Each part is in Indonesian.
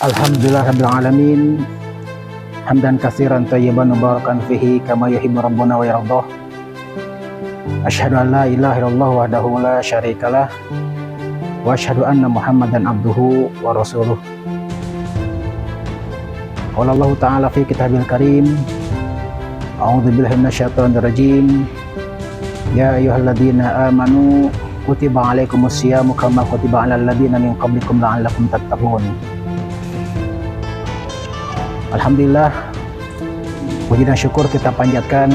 Alhamdulillah rabbil alamin. Hamdan katsiran thayyiban mubarakan fihi kama yuhibbu rabbuna wa yardah. Asyhadu an la ilaha illallah wahdahu la syarikalah wa asyhadu anna Muhammadan abduhu wa rasuluh. Qala Allah Ta'ala fi kitabil karim. A'udzu billahi minasyaitonir rajim. Ya ayyuhalladzina amanu kutiba alaikumusyamu kama kutiba alal ladzina min qablikum la'allakum tattaqun. Alhamdulillah, puji dan syukur kita panjatkan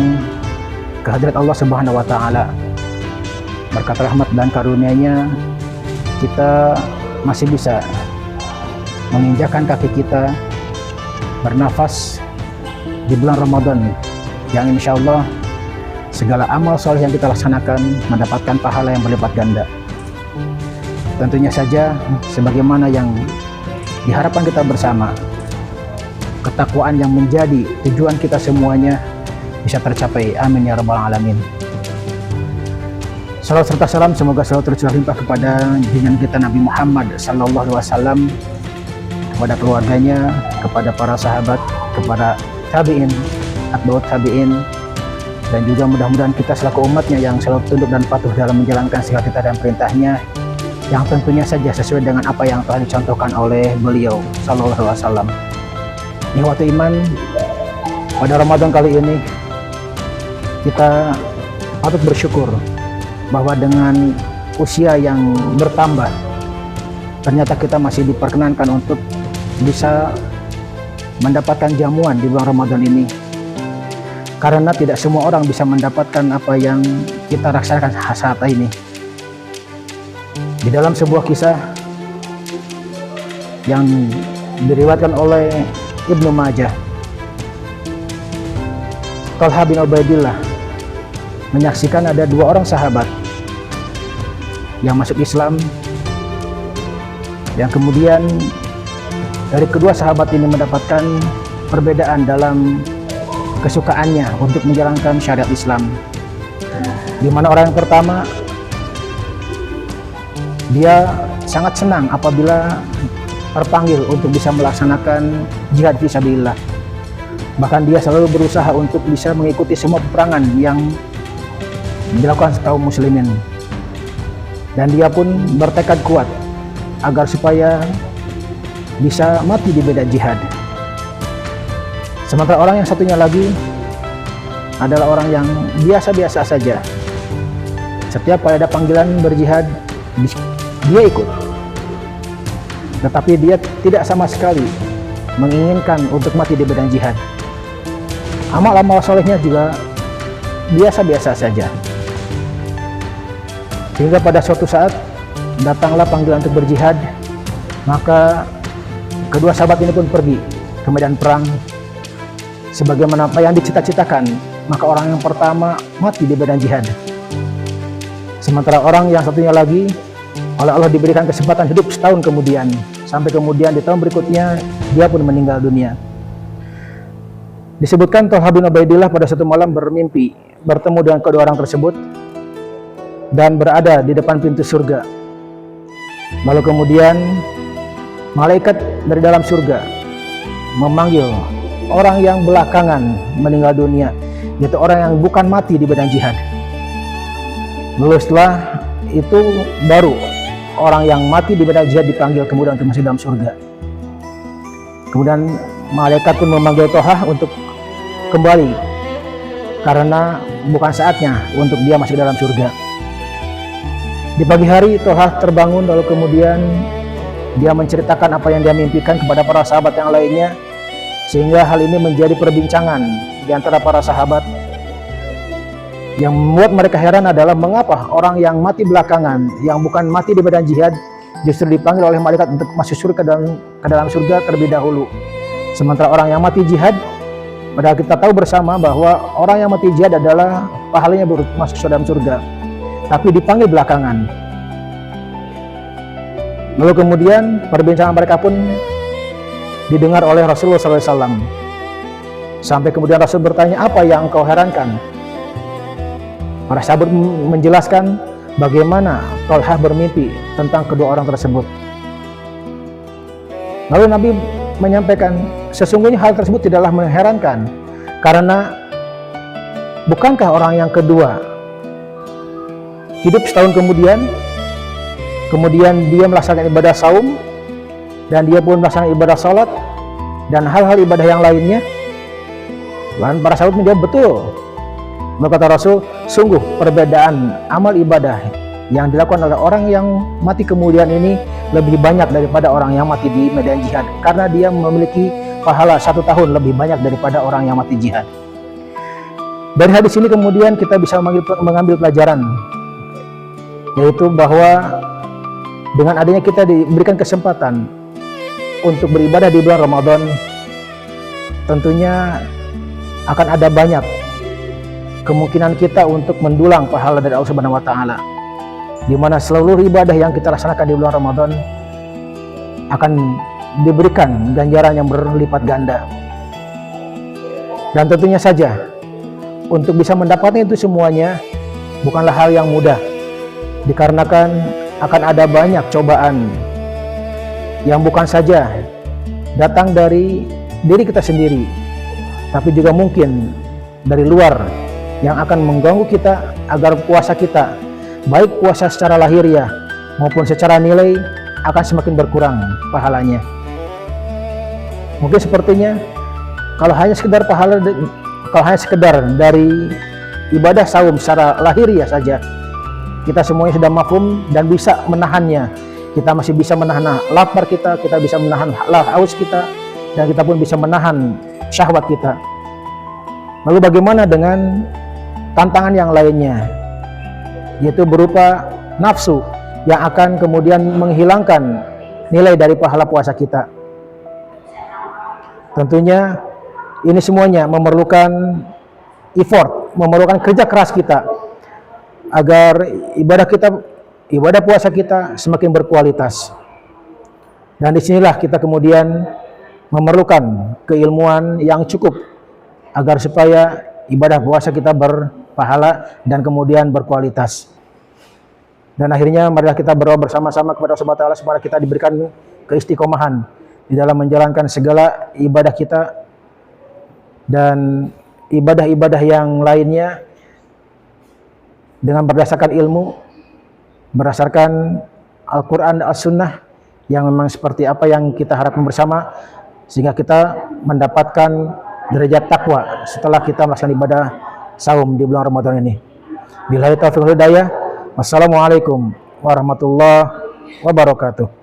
kehadirat Allah Subhanahu wa Ta'ala. Berkat rahmat dan karunia-Nya, kita masih bisa menginjakkan kaki kita bernafas di bulan Ramadan yang insya Allah segala amal soleh yang kita laksanakan mendapatkan pahala yang berlipat ganda. Tentunya saja sebagaimana yang diharapkan kita bersama, ketakwaan yang menjadi tujuan kita semuanya bisa tercapai. Amin ya rabbal alamin. Salawat serta salam semoga selalu tercurah limpah kepada junjungan kita Nabi Muhammad sallallahu alaihi wasallam, kepada keluarganya, kepada para sahabat, kepada tabi'in, atba'ut tabi'in, dan juga mudah-mudahan kita selaku umatnya yang selalu tunduk dan patuh dalam menjalankan segala titah dan perintahnya, yang tentunya saja sesuai dengan apa yang telah dicontohkan oleh beliau sallallahu alaihi wasallam. Ikhwati iman, pada Ramadan kali ini kita patut bersyukur bahwa dengan usia yang bertambah, ternyata kita masih diperkenankan untuk bisa mendapatkan jamuan di bulan Ramadan ini, karena tidak semua orang bisa mendapatkan apa yang kita rasakan saat ini. Di dalam sebuah kisah yang diriwayatkan oleh Ibnu Majah, Thalhah bin Ubaidillah menyaksikan ada dua orang sahabat yang masuk Islam, yang kemudian dari kedua sahabat ini mendapatkan perbedaan dalam kesukaannya untuk menjalankan syariat Islam. Di mana orang yang pertama, dia sangat senang apabila terpanggil untuk bisa melaksanakan jihad fisabilillah. Bahkan dia selalu berusaha untuk bisa mengikuti semua peperangan yang dilakukan kaum muslimin. Dan dia pun bertekad kuat agar supaya bisa mati di medan jihad. Sementara orang yang satunya lagi adalah orang yang biasa-biasa saja. Setiap kali ada panggilan berjihad, dia ikut. Tetapi dia tidak sama sekali menginginkan untuk mati di medan jihad. Amal-amal solehnya juga biasa-biasa saja. Hingga pada suatu saat datanglah panggilan untuk berjihad, maka kedua sahabat ini pun pergi ke medan perang sebagaimana apa yang dicita-citakan. Maka orang yang pertama mati di medan jihad, sementara orang yang satunya lagi oleh Allah diberikan kesempatan hidup setahun kemudian, sampai kemudian di tahun berikutnya dia pun meninggal dunia. Disebutkan Thalhah bin Ubaidillah pada satu malam bermimpi bertemu dengan kedua orang tersebut dan berada di depan pintu surga. Lalu kemudian malaikat dari dalam surga memanggil orang yang belakangan meninggal dunia, yaitu orang yang bukan mati di medan jihad. Lalu setelah itu baru orang yang mati di medan jihad dipanggil kemudian untuk masuk dalam surga. Kemudian malaikat pun memanggil Thalhah untuk kembali, karena bukan saatnya untuk dia masuk dalam surga. Di pagi hari Thalhah terbangun, lalu kemudian dia menceritakan apa yang dia mimpikan kepada para sahabat yang lainnya, sehingga hal ini menjadi perbincangan di antara para sahabat. Yang membuat mereka heran adalah mengapa orang yang mati belakangan, yang bukan mati di medan jihad, justru dipanggil oleh malaikat untuk masuk surga ke dalam surga terlebih dahulu. Sementara orang yang mati jihad, padahal kita tahu bersama bahwa orang yang mati jihad adalah pahalanya masuk dalam surga, tapi dipanggil belakangan. Lalu kemudian perbincangan mereka pun didengar oleh Rasulullah SAW. Sampai kemudian Rasul bertanya, apa yang engkau herankan? Para sahabat menjelaskan bagaimana Thalhah bermimpi tentang kedua orang tersebut. Lalu Nabi menyampaikan, sesungguhnya hal tersebut tidaklah mengherankan, karena bukankah orang yang kedua hidup setahun kemudian dia melaksanakan ibadah saum, dan dia pun melaksanakan ibadah salat dan hal-hal ibadah yang lainnya? Dan para sahabat menjawab, betul. Maka kata Rasul, sungguh perbedaan amal ibadah yang dilakukan oleh orang yang mati kemudian ini lebih banyak daripada orang yang mati di medan jihad, karena dia memiliki pahala 1 tahun lebih banyak daripada orang yang mati jihad. Dari hadis ini kemudian kita bisa mengambil pelajaran, yaitu bahwa dengan adanya kita diberikan kesempatan untuk beribadah di bulan Ramadan, tentunya akan ada banyak kemungkinan kita untuk mendulang pahala dari Allah Subhanahu wa taala, di mana seluruh ibadah yang kita laksanakan di bulan Ramadan akan diberikan ganjaran yang berlipat ganda. Dan tentunya saja untuk bisa mendapatkan itu semuanya bukanlah hal yang mudah, dikarenakan akan ada banyak cobaan yang bukan saja datang dari diri kita sendiri, tapi juga mungkin dari luar yang akan mengganggu kita agar puasa kita, baik puasa secara lahiriah maupun secara nilai, akan semakin berkurang pahalanya. Mungkin sepertinya kalau hanya sekedar dari ibadah saum secara lahiriah saja, kita semuanya sudah mafhum dan bisa menahannya. Kita masih bisa menahan lapar kita bisa menahan haus kita, dan kita pun bisa menahan syahwat kita. Lalu bagaimana dengan tantangan yang lainnya, yaitu berupa nafsu yang akan kemudian menghilangkan nilai dari pahala puasa kita? Tentunya ini semuanya memerlukan effort, memerlukan kerja keras kita agar ibadah puasa kita semakin berkualitas. Dan disinilah kita kemudian memerlukan keilmuan yang cukup agar supaya ibadah puasa kita berpahala dan kemudian berkualitas. Dan akhirnya marilah kita berdoa bersama-sama kepada Allah Subhanahu wa taala supaya kita diberikan keistiqomahan di dalam menjalankan segala ibadah kita dan ibadah-ibadah yang lainnya dengan berdasarkan ilmu, berdasarkan Al-Quran dan As-Sunnah yang memang seperti apa yang kita harapkan bersama, sehingga kita mendapatkan derajat takwa setelah kita melaksanakan ibadah saum di bulan Ramadan ini. Billahi taufiq wal hidayah. Wassalamualaikum warahmatullahi wabarakatuh.